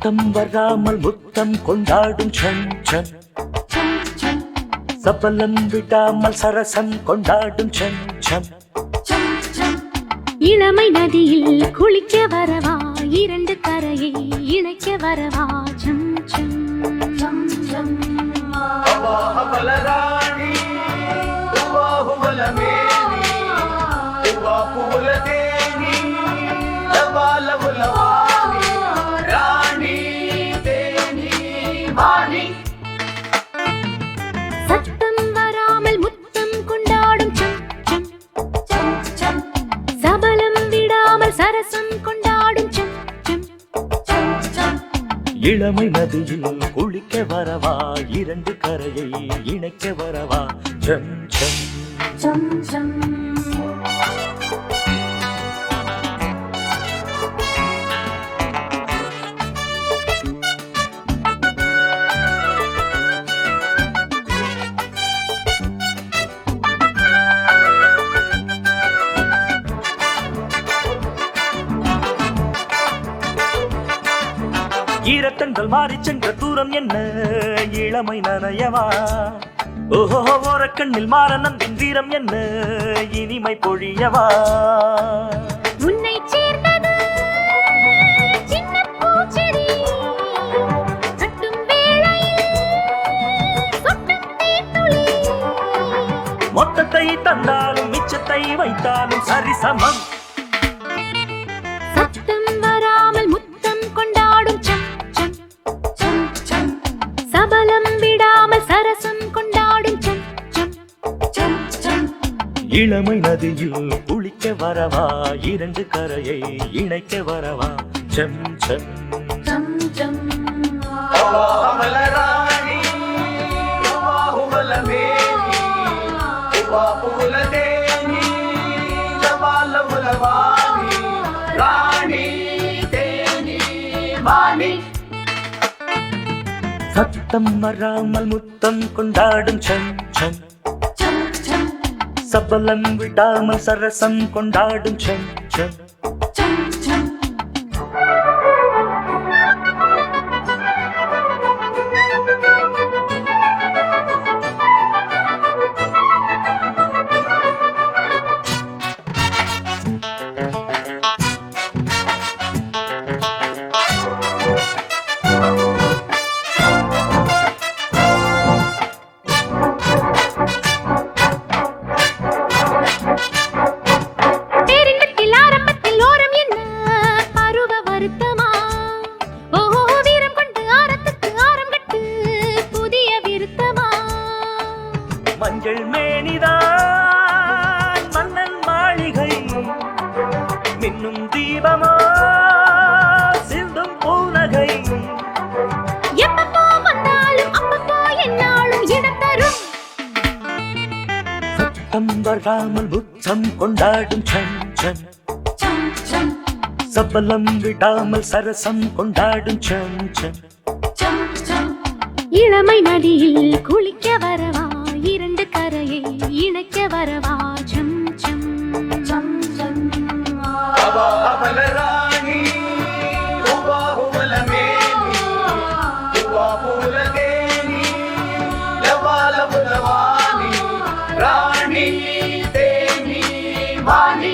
சத்தம் வராமல் முத்தம் கொண்டாடும் சன் சன் சபலம் விடாமல் சரசம் கொண்டாடும் சன் சன் இளமை நதியில் குளிக்க வரவா இரண்டு கரையை இணைக்க வரவா சம் சம் சம் சம் ராணி சத்தம் வராமல் முத்தம் கொண்டாடும் சம் சம் சம் சம் சபலம் விடாமல் சரசம் கொண்டாடும் சம் சம் சம் சம் இளமை நதியில் குளிக்க வரவா இரண்டு கரையை இணைக்க வரவா சம் சம் சம் சம் ஈரத்தங்கள் மாறி சென்ற தூரம் என்ன இளமை நனையவா ஓஹோ ஓரக்கண்ணில் மாற நம்பின் வீரம் என்ன இனிமை பொழியவா உன்னை சேர்ந்தது சின்ன பூச்செடி கட்டும் வேளையில் சொட்டும் தேன்துளி மொத்தத்தை தந்தாலும் மிச்சத்தை வைத்தாலும் சரிசமம் சத்தம் வராமல் முத்தம் கொண்டாடும் சம் சம் சம் சம் சபலம் விடாமல் சரசம் கொண்டாடும் சம் சம் சம் சம் இளமை நதியில் குளிக்க வரவா இரண்டு கரையை இணைக்க வரவா சம் சம் சம் சம் ராணி தேனி வாணி சத்தம் வராமல் முத்தம் கொண்டாடும் சம் சம் சம் சம் சபலம் விடாமல் சரசம் கொண்டாடும் சம் சம் சம் சம் பேரின்பத்தில் ஆரம்பத்தில் ஓரம் என்ன பருவ வருத்தமா ஓஹோ வீரம் கொண்டு ஆரத்துக்கு ஆரம் கட்டு புதிய விருத்தமா மஞ்சள் மேனிதான் மன்னன் மாளிகை மின்னும் தீபமா சிந்தும் பூநகை எப்பப்போ வந்தாலும் அப்பப்போ என்னாலும் இடம் தரும் சத்தம் வராமல் முத்தம் கொண்டாடும் சம் சம் சம் சம் சபலம் விடாமல் சரசம் கொண்டாடும் சம் சம் சம் சம் இளமை நதியில் குளிக்க வரவா இரண்டு கரையை இணைக்க வரவா சம் சம் சம் சம் ராணி ராணி தேனி வாணி